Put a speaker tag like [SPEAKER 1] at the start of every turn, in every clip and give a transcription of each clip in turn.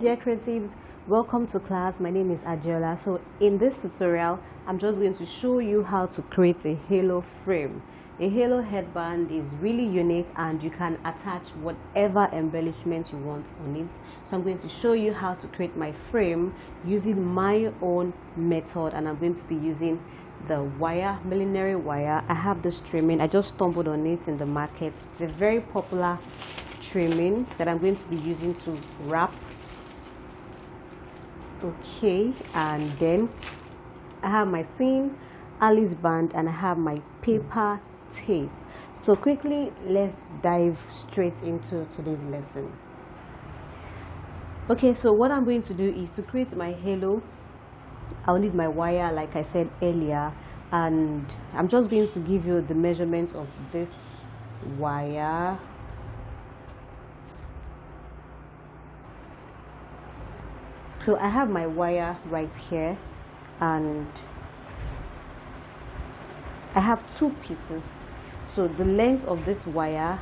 [SPEAKER 1] dear creatives, welcome to class. My name is Adiola. So in this tutorial I'm just going to show you how to create a halo frame. A halo headband is really unique and you can attach whatever embellishment you want on it. So I'm going to show you how to create my frame using my own method, and I'm going to be using the wire, millinery wire. I have this trimming, I just stumbled on it in the market. It's a very popular trimming that I'm going to be using to wrap. Okay, and then I have my thin Alice band and I have my paper tape. So quickly, let's dive straight into today's lesson. Okay, so what I'm going to do is to create my halo. I'll need my wire like I said earlier, and I'm just going to give you the measurement of this wire. So I have my wire right here, and I have two pieces. So the length of this wire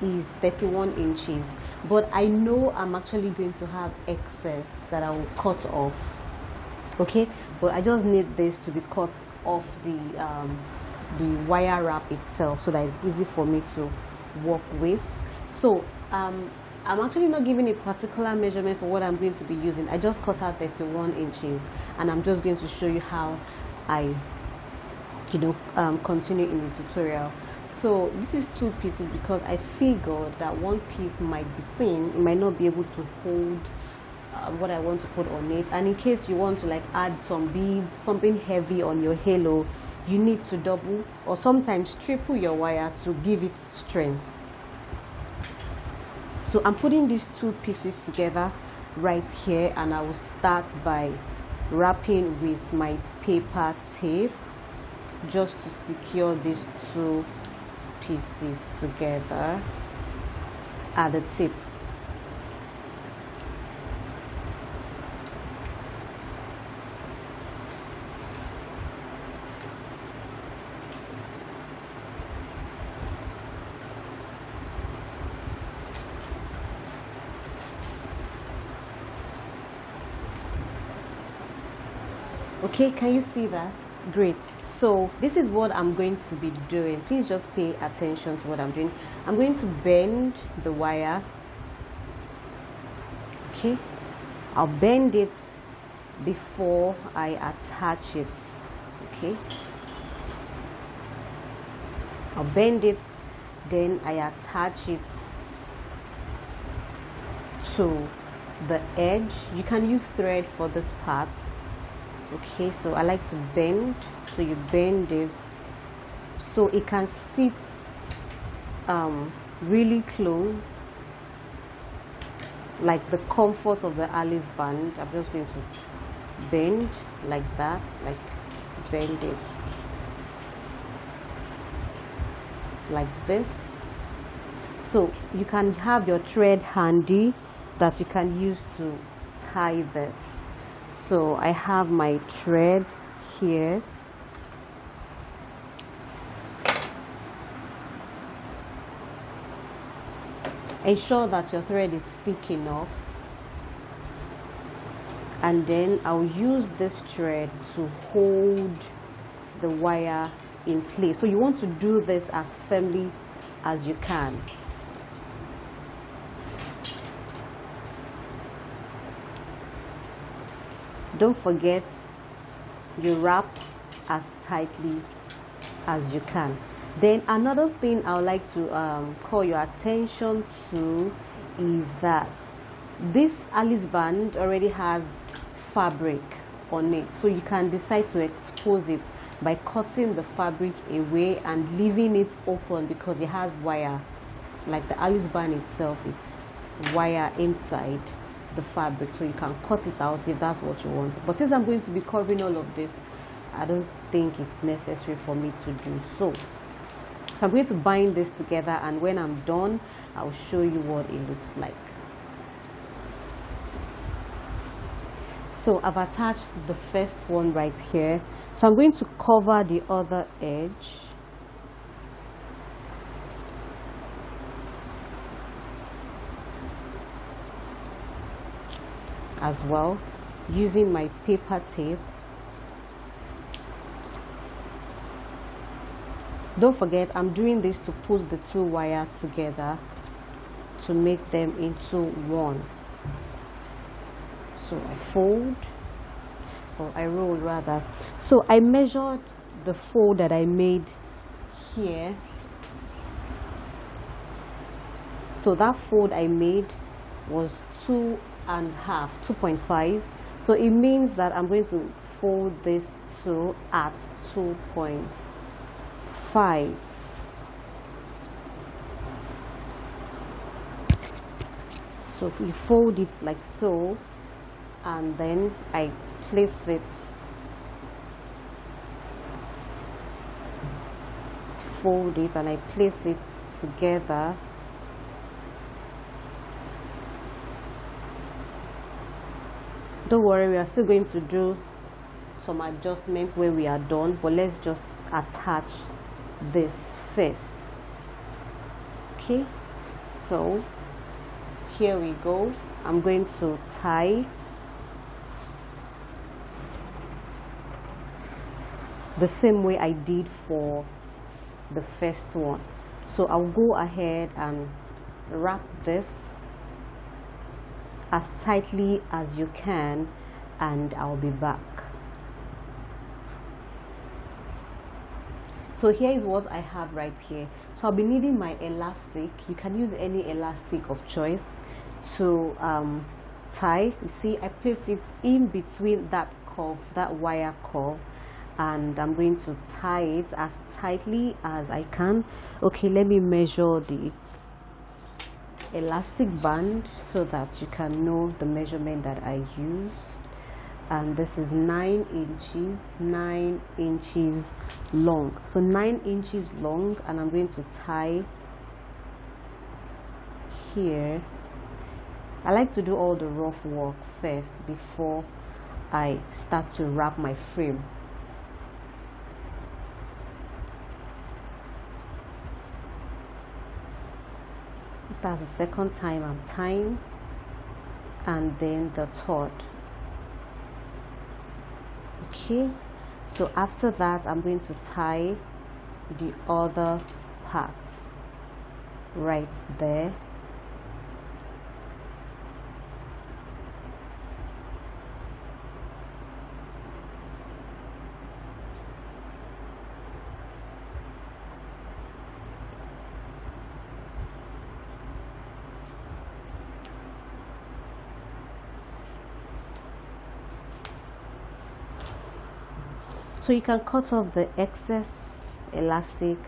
[SPEAKER 1] is 31 inches, but I know I'm actually going to have excess that I will cut off. Okay, but I just need this to be cut off the wire wrap itself so that it's easy for me to work with. So I'm actually not giving a particular measurement for what I'm going to be using. I just cut out 31 inches, and I'm just going to show you how I continue in the tutorial. So this is two pieces because I figured that one piece might be thin, it might not be able to hold what I want to put on it, and in case you want to like add some beads, something heavy on your halo, you need to double or sometimes triple your wire to give it strength. So I'm putting these two pieces together right here, and I will start by wrapping with my paper tape just to secure these two pieces together at the tip. Okay, can you see that? Great. So this is what I'm going to be doing. Please just pay attention to what I'm doing. I'm going to bend the wire. Okay, I'll bend it before I attach it. Okay, I'll bend it, then I attach it to the edge. You can use thread for this part. Okay, so I like to bend, so you bend it so it can sit really close, like the comfort of the Alice band. I'm just going to bend like that, like bend it like this. So you can have your thread handy that you can use to tie this. So I have my thread here. Ensure that your thread is thick enough, and then I'll use this thread to hold the wire in place. So you want to do this as firmly as you can. Don't forget, you wrap as tightly as you can. Then another thing I would like to call your attention to is that this Alice band already has fabric on it, so you can decide to expose it by cutting the fabric away and leaving it open because it has wire. Like the Alice band itself, it's wire inside the fabric, so you can cut it out if that's what you want. But since I'm going to be covering all of this, I don't think it's necessary for me to do so. So I'm going to bind this together, and when I'm done, I'll show you what it looks like. So I've attached the first one right here, so I'm going to cover the other edge. as well using my paper tape. Don't forget, I'm doing this to put the two wires together to make them into one. So I fold, or I roll rather. So I measured the fold that I made here. So that fold I made was 2.5. So it means that I'm going to fold this two at 2.5. So if you fold it like so, and then I place it, fold it, and I place it together. Don't worry, we are still going to do some adjustments when we are done, but let's just attach this first. Okay, so here we go. I'm going to tie the same way I did for the first one. So I'll go ahead and wrap this as tightly as you can, and I'll be back. So here is what I have right here. So I'll be needing my elastic. You can use any elastic of choice to tie. You see, I place it in between that curve, that wire curve, and I'm going to tie it as tightly as I can. Okay, let me measure the elastic band so that you can know the measurement that I used. And this is 9 inches long. So 9 inches long, and I'm going to tie here. I like to do all the rough work first before I start to wrap my frame. That's the second time I'm tying, and then the third. Okay, so after that I'm going to tie the other part right there. So you can cut off the excess elastic,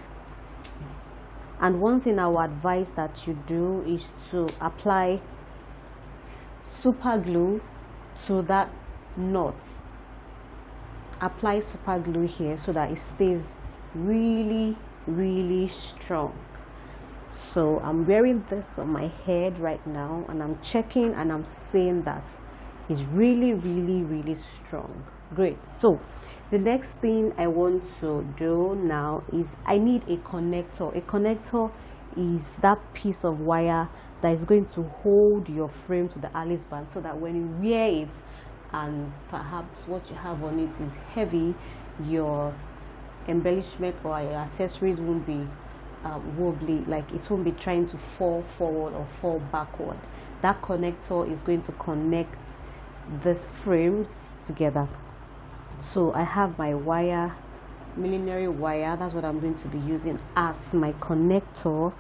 [SPEAKER 1] and one thing I would advise that you do is to apply super glue to that knot. Apply super glue here so that it stays really strong. So I'm wearing this on my head right now, and I'm checking and I'm saying that it's really strong. Great. So the next thing I want to do now is I need a connector. A connector is that piece of wire that is going to hold your frame to the Alice band, so that when you wear it and perhaps what you have on it is heavy, your embellishment or your accessories won't be wobbly, like it won't be trying to fall forward or fall backward. That connector is going to connect these frames together. So I have my wire, millinery wire, that's what I'm going to be using as my connector,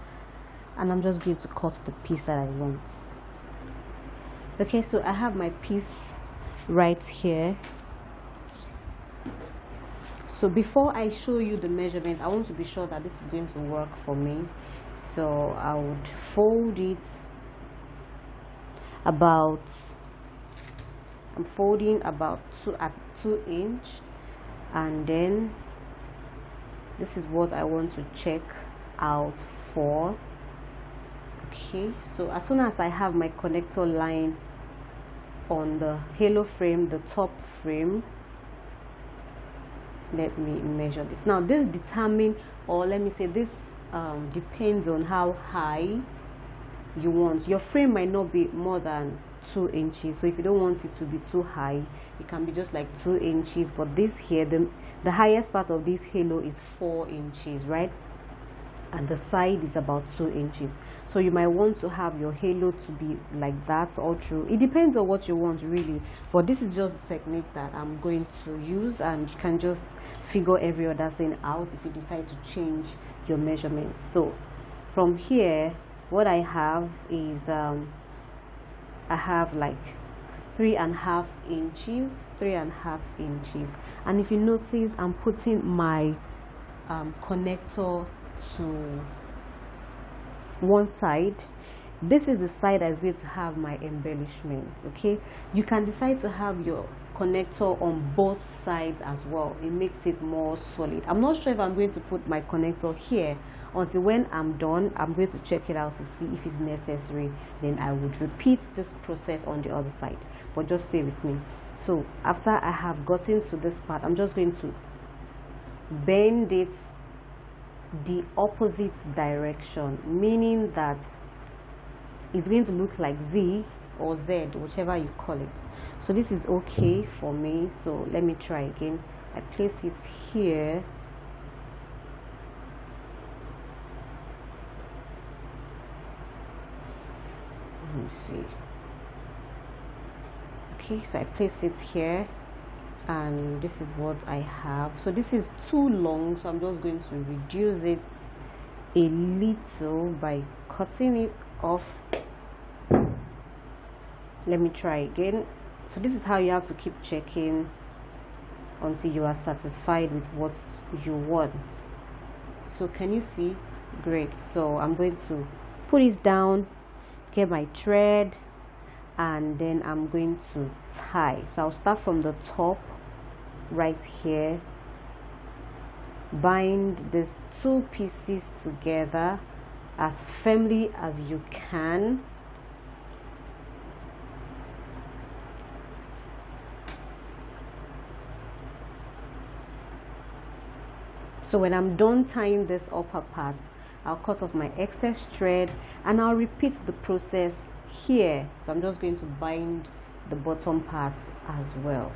[SPEAKER 1] and I'm just going to cut the piece that I want. Okay, so I have my piece right here. So before I show you the measurement, I want to be sure that this is going to work for me. So I would fold it about, I'm folding about 2 inch, and then this is what I want to check out for. Okay, so as soon as I have my connector line on the halo frame, the top frame, let me measure this. Now this determines, or let me say this depends on how high you want. Your frame might not be more than 2 inches. So if you don't want it to be too high, it can be just like 2 inches. But this here, the highest part of this halo is 4 inches, right? And the side is about 2 inches. So you might want to have your halo to be like that all through. It depends on what you want, really, but this is just the technique that I'm going to use, and you can just figure every other thing out if you decide to change your measurements. So from here, what I have is I have like 3.5 inches, 3.5 inches. And if you notice, I'm putting my connector to one side. This is the side that's going to have my embellishment. Okay, you can decide to have your connector on both sides as well. It makes it more solid. I'm not sure if I'm going to put my connector here until when I'm done. I'm going to check it out to see if it's necessary. Then I would repeat this process on the other side, but just stay with me. So after I have gotten to this part, I'm just going to bend it the opposite direction, meaning that it's going to look like Z or Z, whichever you call it. So this is okay for me. So let me try again. I place it here. Let me see. Okay, so I place it here, and this is what I have. So this is too long, so I'm just going to reduce it a little by cutting it off. Let me try again. So this is how you have to keep checking until you are satisfied with what you want. So can you see? Great. So I'm going to put this down, get my thread, and then I'm going to tie. So I'll start from the top right here, bind these 2 pieces together as firmly as you can. So when I'm done tying this upper part, I'll cut off my excess thread, and I'll repeat the process here. So I'm just going to bind the bottom part as well.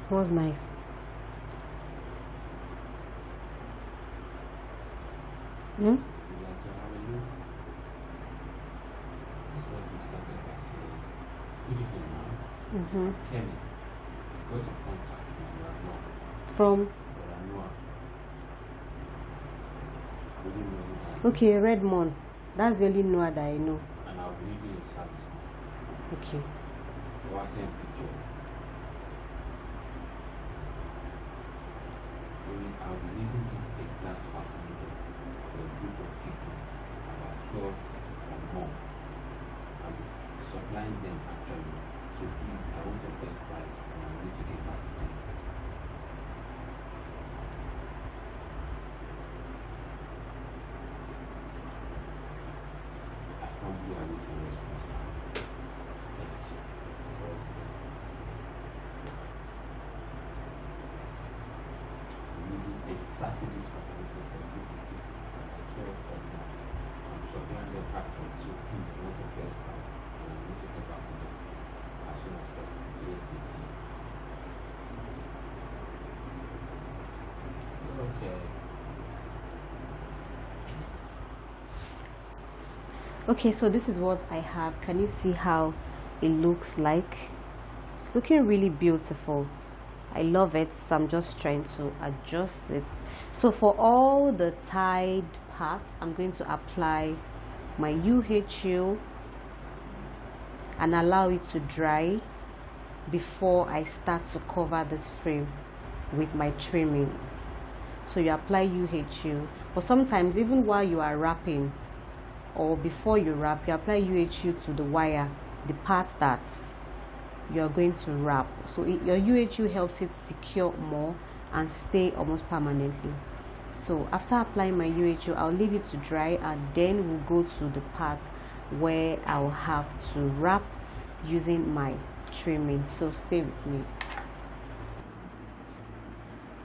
[SPEAKER 1] Was nice. Hmm? From? Okay, Redmond. That's the only Noah that I know.
[SPEAKER 2] And I'll be leaving your service.
[SPEAKER 1] Okay.
[SPEAKER 2] I'll send picture. I'll be leaving this exact facility for a group of people, about 12 or more. I'll be supplying them actually. So please, I want your first price, and I'm going to get back to them. I can't be away from response now. Thanks. That's what I said. Exactly this facility for a group of people, about 12 or more. I'm supplying them actually, so please, I want your first price, and I'm going to get back to them as soon as possible. ASAP. Okay.
[SPEAKER 1] Okay, so this is what I have. Can you see how it looks like? It's looking really beautiful. I love it, so I'm just trying to adjust it. So for all the tied parts, I'm going to apply my UHU and allow it to dry before I start to cover this frame with my trimmings. So you apply UHU, but sometimes even while you are wrapping or before you wrap, you apply UHU to the wire, the part that you're going to wrap. So your UHU helps it secure more and stay almost permanently. So after applying my UHU, I'll leave it to dry, and then we'll go to the part where I'll have to wrap using my trimming. So stay with me.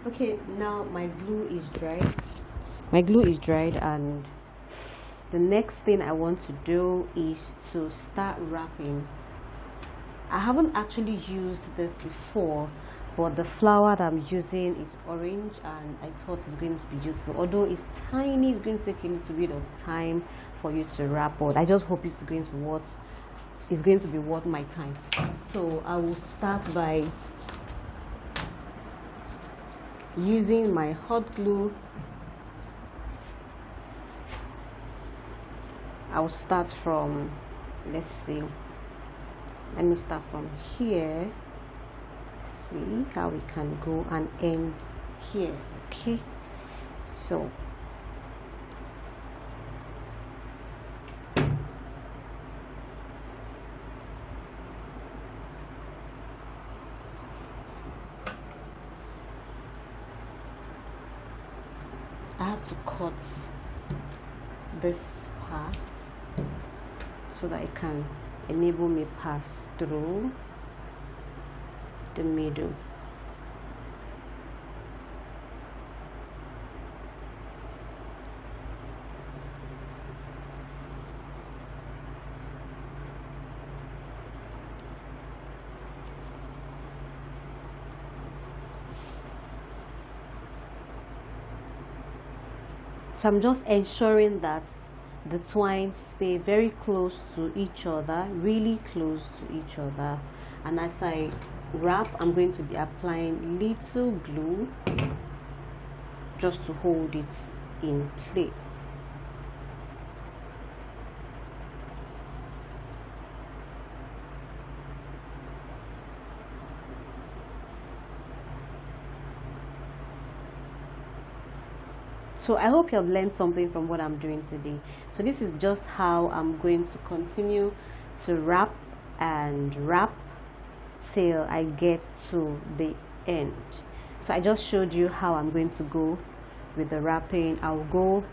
[SPEAKER 1] Okay, now my glue is dried. My glue is dried, and the next thing I want to do is to start wrapping. I haven't actually used this before, but the flower that I'm using is orange and I thought it's going to be useful. Although it's tiny, it's going to take a little bit of time for you to wrap, but I just hope it's going to be worth my time. So I will start by using my hot glue. I'll start from, let me start from here. See how we can go and end here. Okay, so I have to cut this part so that it can enable me pass through the middle. So I'm just ensuring that the twines stay very close to each other, really close to each other. And as I wrap, I'm going to be applying little glue just to hold it in place. So I hope you have learned something from what I'm doing today. So this is just how I'm going to continue to wrap and wrap till I get to the end. So I just showed you how I'm going to go with the wrapping. I'll go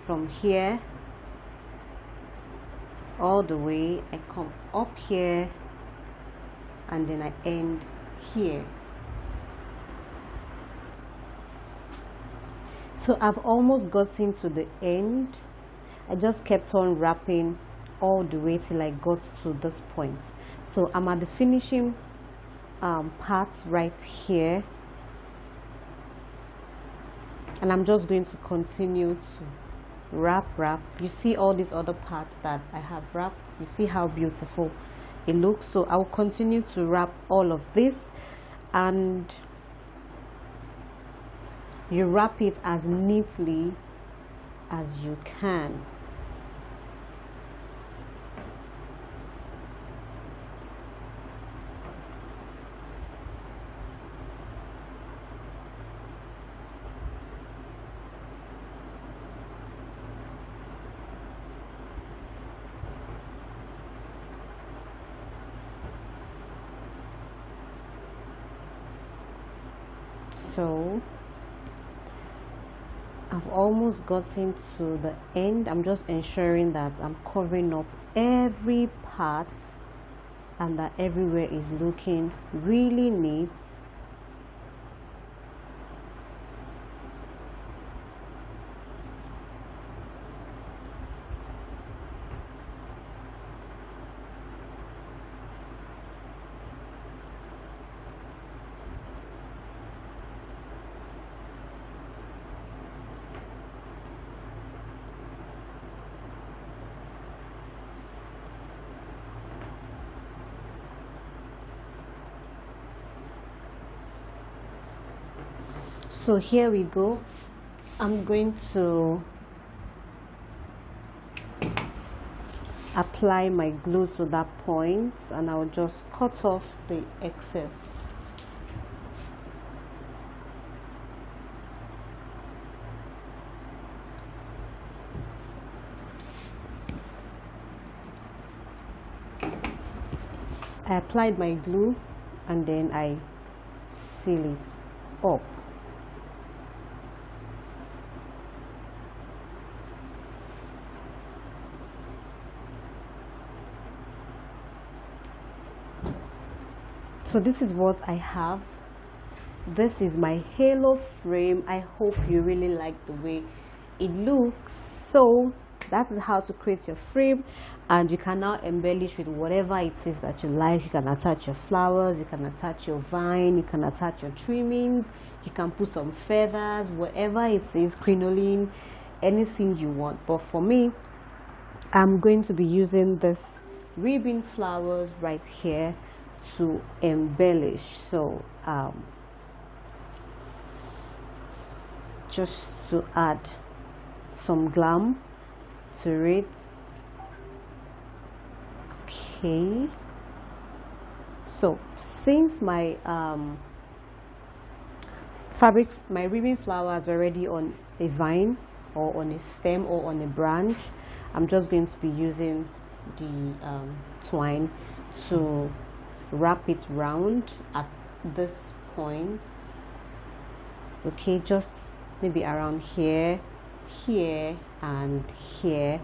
[SPEAKER 1] from here all the way, I come up here, and then I end here. So I've almost gotten to the end. I just kept on wrapping all the way till I got to this point. So I'm at the finishing part right here, and I'm just going to continue to wrap. You see all these other parts that I have wrapped. You see how beautiful it looks. So I'll continue to wrap all of this, and you wrap it as neatly as you can. So I've almost gotten to the end. I'm just ensuring that I'm covering up every part and that everywhere is looking really neat. So here we go. I'm going to apply my glue to that point, and I'll just cut off the excess. I applied my glue and then I seal it up. So this is what I have. This is my halo frame. I hope you really like the way it looks. So that is how to create your frame, and you can now embellish with whatever it is that you like. You can attach your flowers, you can attach your vine, you can attach your trimmings, you can put some feathers, whatever it is, crinoline, anything you want. But for me, I'm going to be using this ribbon flowers right here to embellish. So just to add some glam to it. Okay, so since my my ribbon flower is already on a vine or on a stem or on a branch, I'm just going to be using the twine to wrap it round at this point. Okay, just maybe around here, here and here.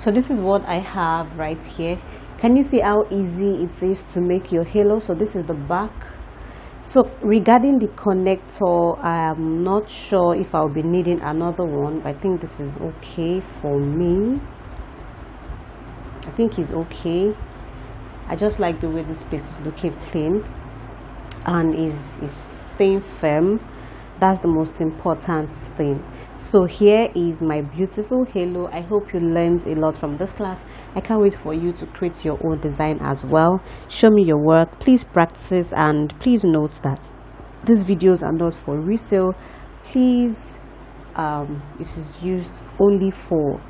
[SPEAKER 1] So this is what I have right here. Can you see how easy it is to make your halo? So this is the back. So regarding the connector, I'm not sure if I'll be needing another one, but I think this is okay for me. I think it's okay. I just like the way this piece is looking clean and is staying firm. That's the most important thing. So here is my beautiful halo. I hope you learned a lot from this class. I can't wait for you to create your own design as well. Show me your work, please practice, and please note that these videos are not for resale. Please, this is used only for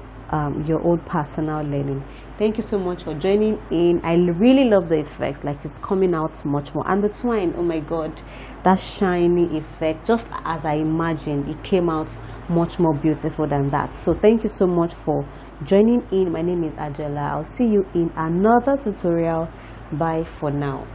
[SPEAKER 1] your own personal learning. Thank you so much for joining in. I really love the effects, like it's coming out much more. And the twine, oh my god, that shiny effect, just as I imagined, it came out much more beautiful than that. So thank you so much for joining in. My name is Angela. I'll see you in another tutorial. Bye for now.